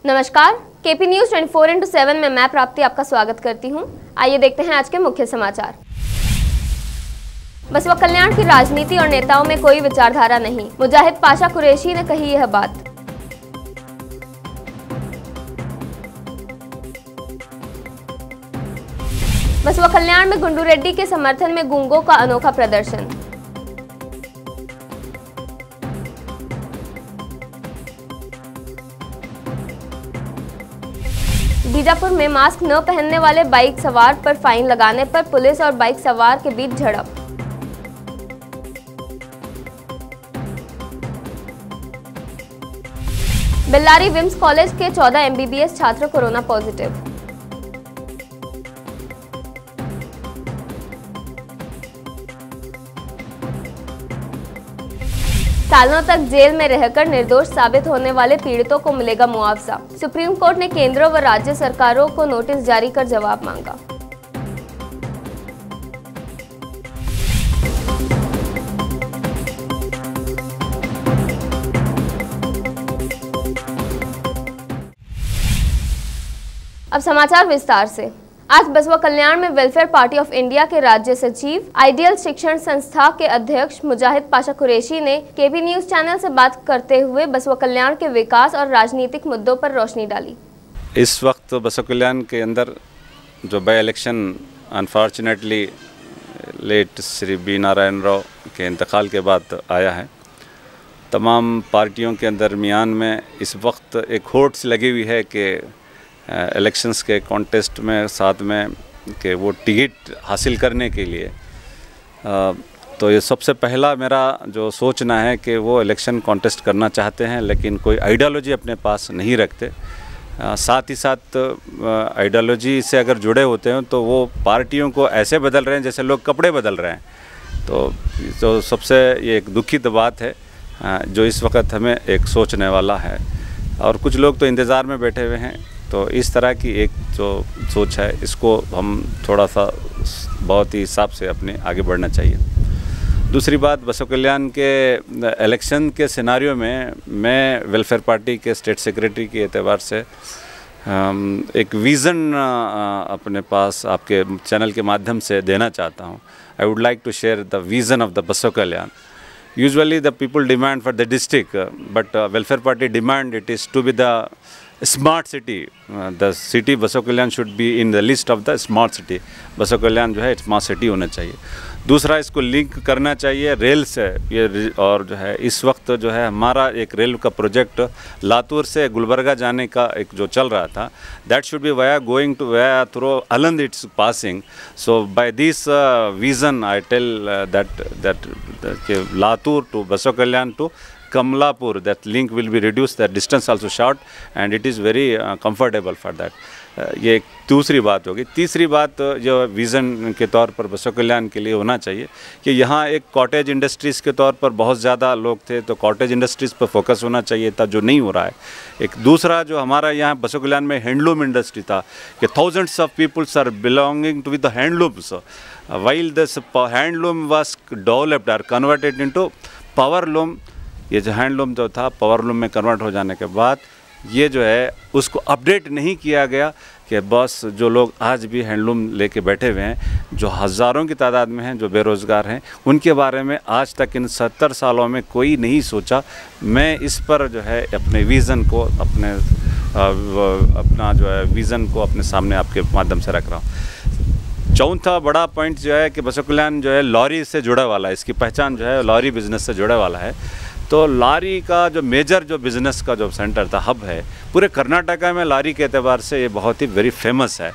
नमस्कार, KP news 24x7 में मैं प्राप्ति आपका स्वागत करती हूं। आइए देखते हैं आज के मुख्य समाचार। बसवा कल्याण की राजनीति और नेताओं में कोई विचारधारा नहीं, मुजाहिद पाशा कुरैशी ने कही यह बात। बसवा कल्याण में गुंडू रेड्डी के समर्थन में गूंगों का अनोखा प्रदर्शन। बीजापुर में मास्क न पहनने वाले बाइक सवार पर फाइन लगाने पर पुलिस और बाइक सवार के बीच झड़प। बेल्लारी विम्स कॉलेज के 14 MBBS छात्र कोरोना पॉजिटिव। सालों तक जेल में रहकर निर्दोष साबित होने वाले पीड़ितों को मिलेगा मुआवजा। सुप्रीम कोर्ट ने केंद्र व राज्य सरकारों को नोटिस जारी कर जवाब मांगा। अब समाचार विस्तार से। आज बसवा कल्याण में वेलफेयर पार्टी ऑफ इंडिया के राज्य सचिव, आइडियल शिक्षण संस्था के अध्यक्ष मुजाहिद पाशा कुरैशी ने केबी न्यूज चैनल से बात करते हुए बसवा कल्याण के विकास और राजनीतिक मुद्दों पर रोशनी डाली। इस वक्त बसवा कल्याण के अंदर जो by election unfortunately late Shri B Narayan Rao के इंतकाल के बाद आया है, तमाम पार्टियों के दरमियान में इस वक्त एक होड़ सी लगी हुई है कि इलेक्शंस के कॉन्टेस्ट में साथ में कि वो टिकट हासिल करने के लिए तो ये सबसे पहला मेरा जो सोचना है कि वो इलेक्शन कॉन्टेस्ट करना चाहते हैं लेकिन कोई आइडियोलॉजी अपने पास नहीं रखते। साथ ही साथ आइडियोलॉजी से अगर जुड़े होते हैं तो वो पार्टियों को ऐसे बदल रहे हैं जैसे लोग कपड़े बदल रहे हैं। तो सबसे ये एक दुखित बात है जो इस वक्त हमें एक सोचने वाला है, और कुछ लोग तो इंतज़ार में बैठे हुए हैं। तो इस तरह की एक जो सोच है इसको हम थोड़ा सा बहुत ही हिसाब से अपने आगे बढ़ना चाहिए। दूसरी बात, बसवा कल्याण के इलेक्शन के सिनारियो में मैं वेलफेयर पार्टी के स्टेट सेक्रेटरी के एतबार से एक विज़न अपने पास आपके चैनल के माध्यम से देना चाहता हूँ। I would like to share the vision of the Basava Kalyan. Usually the people demand for the district, but welfare party demand it is to be the smart city. The city बसवा कल्याण should be in the list of the smart city. बसवा कल्याण जो है smart city होना चाहिए। दूसरा, इसको link करना चाहिए रेल से। ये और जो है इस वक्त जो है हमारा एक रेल का प्रोजेक्ट लातूर से गुलबर्गा जाने का एक जो चल रहा था, that should be via going to via through Aland it's passing. So by this vision I tell that Latur to Basavakalyan to Kamlapur, that link will be reduced, that distance also short, and it is very comfortable for that. ये एक दूसरी बात होगी। तीसरी बात जो vision के तौर पर बसवा कल्याण के लिए होना चाहिए कि यहाँ एक कॉटेज इंडस्ट्रीज़ के तौर पर बहुत ज़्यादा लोग थे, तो कॉटेज इंडस्ट्रीज़ पर फोकस होना चाहिए था, जो नहीं हो रहा है। एक दूसरा जो हमारा यहाँ बसवा कल्याण में हैंडलूम इंडस्ट्री था कि thousands of peoples are belonging to the handlooms, while this handloom was developed are converted into powerloom. ये जो हैंडलूम जो था पावरलूम में कन्वर्ट हो जाने के बाद ये जो है उसको अपडेट नहीं किया गया कि बस जो लोग आज भी हैंडलूम लेके बैठे हुए हैं, जो हज़ारों की तादाद में हैं, जो बेरोज़गार हैं, उनके बारे में आज तक इन 70 सालों में कोई नहीं सोचा। मैं इस पर जो है अपने विज़न को अपना जो है विज़न को अपने सामने आपके माध्यम से रख रहा हूँ। चौथा बड़ा पॉइंट जो है कि बसवा कल्याण जो है लॉरी से जुड़ा वाला है, इसकी पहचान जो है लॉरी बिज़नेस से जुड़ा वाला है। तो लारी का जो मेजर जो बिज़नेस का जो सेंटर था, हब है, पूरे कर्नाटका में लारी के एतबार से ये बहुत ही वेरी फेमस है।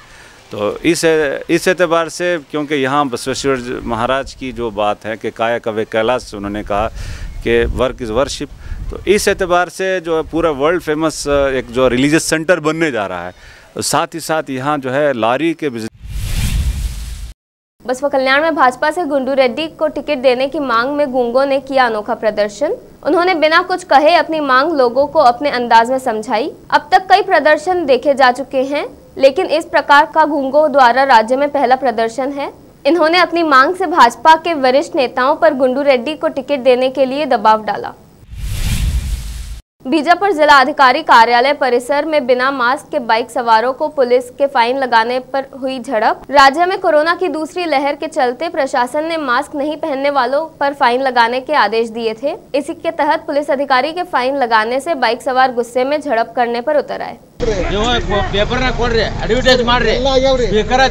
तो इस एतबार से क्योंकि यहाँ बसवेश्वर महाराज की जो बात है कि काया कवे कैलाश, उन्होंने कहा कि वर्क इज़ वर्शिप, तो इस एतबार से जो पूरा वर्ल्ड फेमस एक जो रिलीजियस सेंटर बनने जा रहा है। साथ ही साथ यहाँ जो है लारी के बिजनेस। बसवा कल्याण में भाजपा से गुंडू रेड्डी को टिकट देने की मांग में गूंगों ने किया अनोखा प्रदर्शन। उन्होंने बिना कुछ कहे अपनी मांग लोगों को अपने अंदाज में समझाई। अब तक कई प्रदर्शन देखे जा चुके हैं, लेकिन इस प्रकार का गूंगों द्वारा राज्य में पहला प्रदर्शन है। इन्होंने अपनी मांग से भाजपा के वरिष्ठ नेताओं पर गुंडू रेड्डी को टिकट देने के लिए दबाव डाला। बीजापुर जिला अधिकारी कार्यालय परिसर में बिना मास्क के बाइक सवारों को पुलिस के फाइन लगाने पर हुई झड़प। राज्य में कोरोना की दूसरी लहर के चलते प्रशासन ने मास्क नहीं पहनने वालों पर फाइन लगाने के आदेश दिए थे। इसी के तहत पुलिस अधिकारी के फाइन लगाने से बाइक सवार गुस्से में झड़प करने पर उतर आए। पेपर अड्वर्टೈಸ್ ಮಾಡ್ರಿ ಸ್ಪೀಕರ್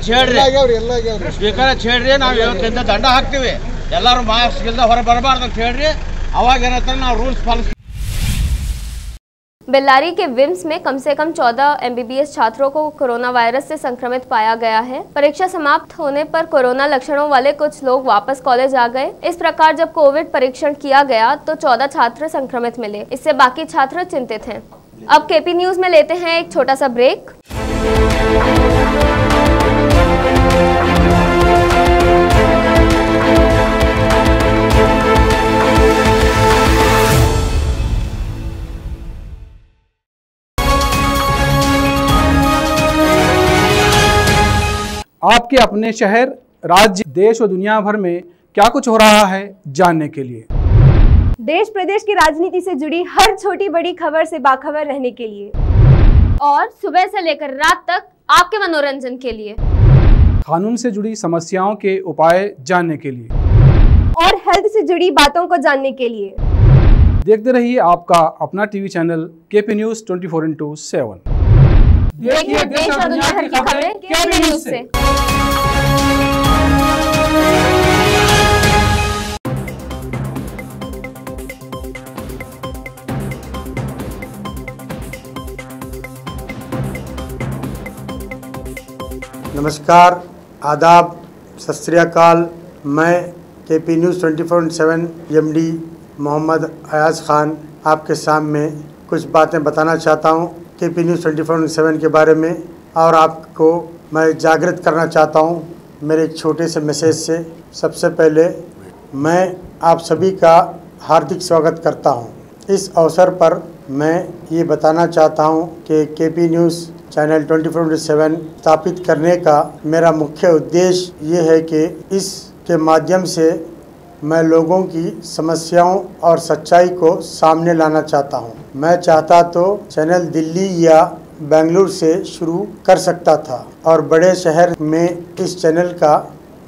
ಛೇಡ್ರಿ ನಾವು ಇವತ್ತಿಂದ ದಂಡ ಹಾಕ್ತೀವಿ ಎಲ್ಲರೂ ಮಾಸ್ಕ್ ಇಲ್ಲದೆ ಹೊರ ಬರಬಾರದು ಅಂತ ಹೇಳ್ರಿ ಅವಾಗ ಏನಂತ ನಾವು ರೂಲ್ಸ್ ಫಾಲೋ। बेल्लारी के विम्स में कम से कम 14 MBBS छात्रों को कोरोना वायरस से संक्रमित पाया गया है। परीक्षा समाप्त होने पर कोरोना लक्षणों वाले कुछ लोग वापस कॉलेज आ गए। इस प्रकार जब कोविड परीक्षण किया गया तो 14 छात्र संक्रमित मिले। इससे बाकी छात्र चिंतित हैं। अब केपी न्यूज में लेते हैं एक छोटा सा ब्रेक। आपके अपने शहर, राज्य, देश और दुनिया भर में क्या कुछ हो रहा है जानने के लिए, देश प्रदेश की राजनीति से जुड़ी हर छोटी बड़ी खबर से बाखबर रहने के लिए और सुबह से लेकर रात तक आपके मनोरंजन के लिए, कानून से जुड़ी समस्याओं के उपाय जानने के लिए और हेल्थ से जुड़ी बातों को जानने के लिए देखते रहिए आपका अपना टीवी चैनल केपी न्यूज 24/7। देखिए देश और दुनिया भर की खबरें केपी न्यूज से। नमस्कार, आदाब, सत श्री अकाल। मैं KP news 24/7 MD Mohammad Ayaz Khan आपके सामने कुछ बातें बताना चाहता हूँ केपी न्यूज़ 24/7 के बारे में, और आपको मैं जागृत करना चाहता हूँ मेरे एक छोटे से मैसेज से। सबसे पहले मैं आप सभी का हार्दिक स्वागत करता हूँ। इस अवसर पर मैं ये बताना चाहता हूँ कि केपी न्यूज़ चैनल 24/7 स्थापित करने का मेरा मुख्य उद्देश्य ये है कि इसके माध्यम से मैं लोगों की समस्याओं और सच्चाई को सामने लाना चाहता हूं। मैं चाहता तो चैनल दिल्ली या बेंगलुरु से शुरू कर सकता था और बड़े शहर में इस चैनल का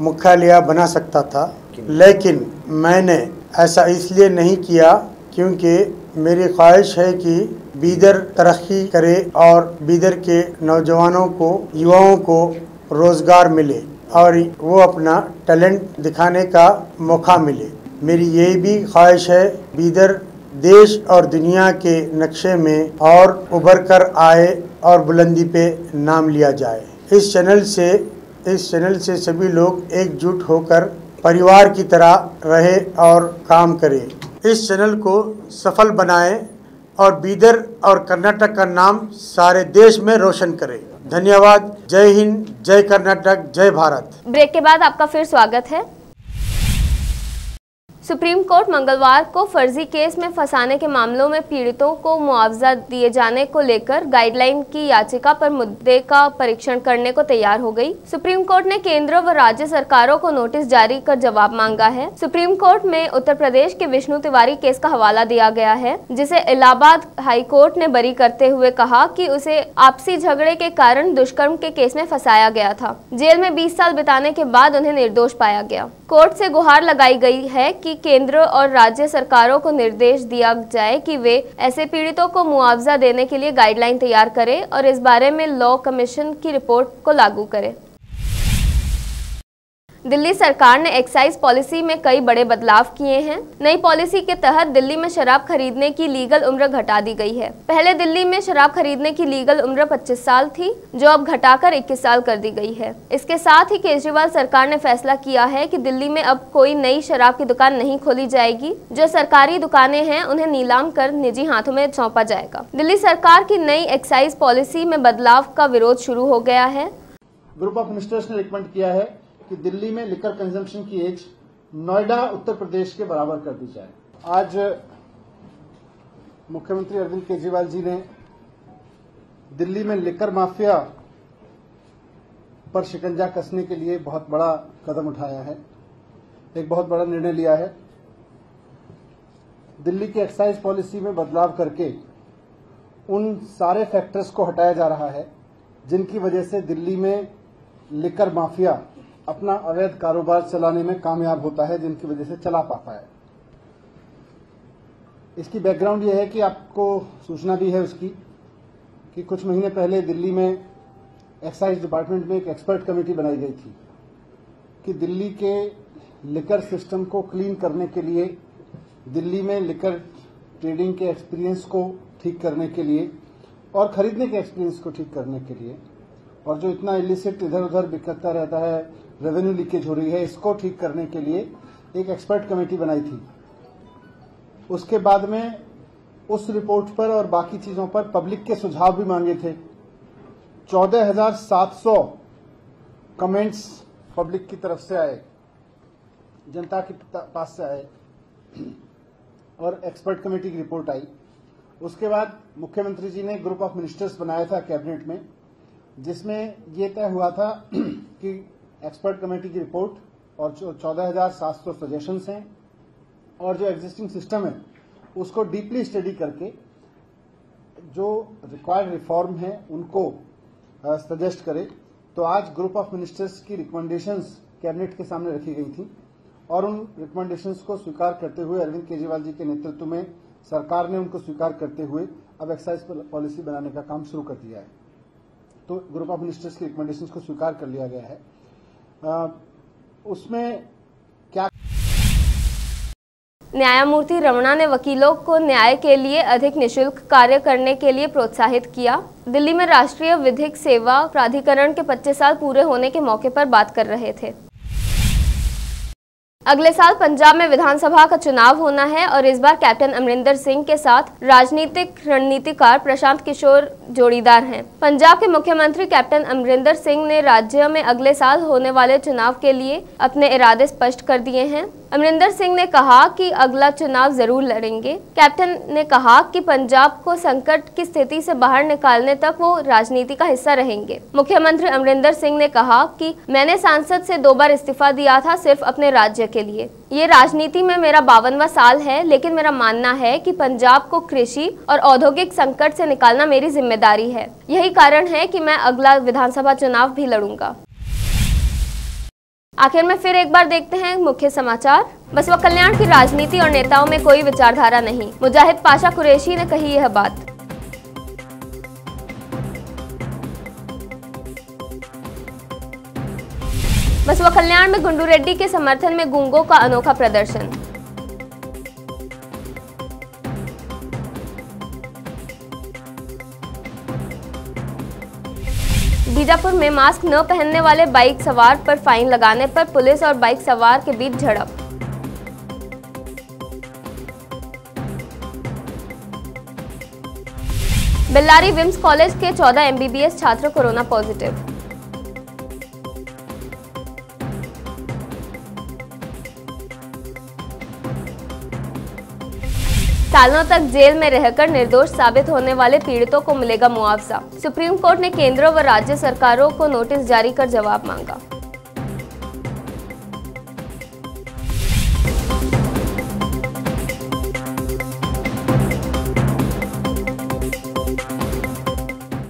मुख्यालय बना सकता था, लेकिन मैंने ऐसा इसलिए नहीं किया क्योंकि मेरी ख्वाहिश है कि बीदर तरक्की करे और बीदर के नौजवानों को, युवाओं को रोज़गार मिले और वो अपना टैलेंट दिखाने का मौका मिले। मेरी यही भी ख्वाहिश है बीदर देश और दुनिया के नक्शे में और उभर कर आए और बुलंदी पे नाम लिया जाए। इस चैनल से सभी लोग एकजुट होकर परिवार की तरह रहे और काम करें। इस चैनल को सफल बनाएं और बीदर और कर्नाटक का नाम सारे देश में रोशन करें। धन्यवाद। जय हिंद, जय कर्नाटक, जय भारत। ब्रेक के बाद आपका फिर स्वागत है। सुप्रीम कोर्ट मंगलवार को फर्जी केस में फंसाने के मामलों में पीड़ितों को मुआवजा दिए जाने को लेकर गाइडलाइन की याचिका पर मुद्दे का परीक्षण करने को तैयार हो गई। सुप्रीम कोर्ट ने केंद्र व राज्य सरकारों को नोटिस जारी कर जवाब मांगा है। सुप्रीम कोर्ट में उत्तर प्रदेश के विष्णु तिवारी केस का हवाला दिया गया है, जिसे इलाहाबाद हाई कोर्ट ने बरी करते हुए कहा कि उसे आपसी झगड़े के कारण दुष्कर्म के केस में फंसाया गया था। जेल में 20 साल बिताने के बाद उन्हें निर्दोष पाया गया। कोर्ट से गुहार लगाई गई है कि केंद्र और राज्य सरकारों को निर्देश दिया जाए कि वे ऐसे पीड़ितों को मुआवजा देने के लिए गाइडलाइन तैयार करें और इस बारे में लॉ कमीशन की रिपोर्ट को लागू करें। दिल्ली सरकार ने एक्साइज पॉलिसी में कई बड़े बदलाव किए हैं। नई पॉलिसी के तहत दिल्ली में शराब खरीदने की लीगल उम्र घटा दी गई है। पहले दिल्ली में शराब खरीदने की लीगल उम्र 25 साल थी, जो अब घटाकर 21 साल कर दी गई है। इसके साथ ही केजरीवाल सरकार ने फैसला किया है कि दिल्ली में अब कोई नई शराब की दुकान नहीं खोली जाएगी। जो सरकारी दुकानें हैं उन्हें नीलाम कर निजी हाथों में सौंपा जाएगा। दिल्ली सरकार की नई एक्साइज पॉलिसी में बदलाव का विरोध शुरू हो गया है। ग्रुप ऑफ मिनिस्टर्स ने रिकमेंड किया है कि दिल्ली में लिकर कंजम्पशन की एज नोएडा उत्तर प्रदेश के बराबर कर दी जाए। आज मुख्यमंत्री अरविंद केजरीवाल जी ने दिल्ली में लिकर माफिया पर शिकंजा कसने के लिए बहुत बड़ा कदम उठाया है, एक बहुत बड़ा निर्णय लिया है। दिल्ली की एक्साइज पॉलिसी में बदलाव करके उन सारे फैक्टर्स को हटाया जा रहा है जिनकी वजह से दिल्ली में लिकर माफिया अपना अवैध कारोबार चलाने में कामयाब होता है, जिनकी वजह से चला पाता है। इसकी बैकग्राउंड यह है कि आपको सूचना भी है उसकी कि कुछ महीने पहले दिल्ली में एक्साइज डिपार्टमेंट में एक एक्सपर्ट कमेटी बनाई गई थी कि दिल्ली के लिकर सिस्टम को क्लीन करने के लिए, दिल्ली में लिकर ट्रेडिंग के एक्सपीरियंस को ठीक करने के लिए और खरीदने के एक्सपीरियंस को ठीक करने के लिए, और जो इतना इलिसिट इधर उधर बिकता रहता है, रेवेन्यू लीकेज हो रही है, इसको ठीक करने के लिए एक एक्सपर्ट कमेटी बनाई थी। उसके बाद में उस रिपोर्ट पर और बाकी चीजों पर पब्लिक के सुझाव भी मांगे थे। 14,700 कमेंट्स पब्लिक की तरफ से आए, जनता के पास से आए और एक्सपर्ट कमेटी की रिपोर्ट आई। उसके बाद मुख्यमंत्री जी ने ग्रुप ऑफ मिनिस्टर्स बनाया था कैबिनेट में, जिसमें ये तय हुआ था कि एक्सपर्ट कमेटी की रिपोर्ट और 14,700 सजेशंस हैं और जो एग्जिस्टिंग सिस्टम है उसको डीपली स्टडी करके जो रिक्वायर्ड रिफॉर्म है उनको सजेस्ट करे। तो आज ग्रुप ऑफ मिनिस्टर्स की रिकमेंडेशंस कैबिनेट के सामने रखी गई थी और उन रिकमेंडेशंस को स्वीकार करते हुए अरविंद केजरीवाल जी के नेतृत्व में सरकार ने उनको स्वीकार करते हुए अब एक्साइज पॉलिसी बनाने का काम शुरू कर दिया है। तो ग्रुप ऑफ मिनिस्टर्स की रिकमेंडेशंस को स्वीकार कर लिया गया है। उसमें क्या न्यायमूर्ति रमणा ने वकीलों को न्याय के लिए अधिक निशुल्क कार्य करने के लिए प्रोत्साहित किया। दिल्ली में राष्ट्रीय विधिक सेवा प्राधिकरण के 25 साल पूरे होने के मौके पर बात कर रहे थे। अगले साल पंजाब में विधानसभा का चुनाव होना है और इस बार कैप्टन अमरिंदर सिंह के साथ राजनीतिक रणनीतिकार प्रशांत किशोर जोड़ीदार हैं। पंजाब के मुख्यमंत्री कैप्टन अमरिंदर सिंह ने राज्य में अगले साल होने वाले चुनाव के लिए अपने इरादे स्पष्ट कर दिए हैं। अमरिंदर सिंह ने कहा कि अगला चुनाव जरूर लड़ेंगे। कैप्टन ने कहा कि पंजाब को संकट की स्थिति से बाहर निकालने तक वो राजनीति का हिस्सा रहेंगे। मुख्यमंत्री अमरिंदर सिंह ने कहा कि मैंने सांसद से 2 बार इस्तीफा दिया था सिर्फ अपने राज्य के लिए। ये राजनीति में मेरा 52वां साल है, लेकिन मेरा मानना है कि पंजाब को कृषि और औद्योगिक संकट से निकालना मेरी जिम्मेदारी है। यही कारण है कि मैं अगला विधानसभा चुनाव भी लड़ूंगा। आखिर में फिर एक बार देखते हैं मुख्य समाचार। बसपा कल्याण की राजनीति और नेताओं में कोई विचारधारा नहीं, मुजाहिद पाशा कुरैशी ने कही यह बात। बसपा कल्याण में गुंडू रेड्डी के समर्थन में गूंगों का अनोखा प्रदर्शन। बीजापुर में मास्क न पहनने वाले बाइक सवार पर फाइन लगाने पर पुलिस और बाइक सवार के बीच झड़प। बेल्लारी विम्स कॉलेज के 14 MBBS छात्र कोरोना पॉजिटिव। सालों तक जेल में रहकर निर्दोष साबित होने वाले पीड़ितों को मिलेगा मुआवजा। सुप्रीम कोर्ट ने केंद्र व राज्य सरकारों को नोटिस जारी कर जवाब मांगा।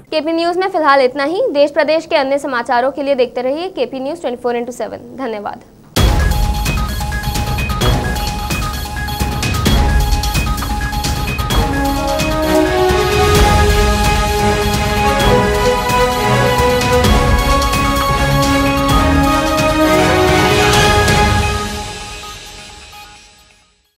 केपी न्यूज में फिलहाल इतना ही। देश प्रदेश के अन्य समाचारों के लिए देखते रहिए केपी न्यूज 24/7। धन्यवाद।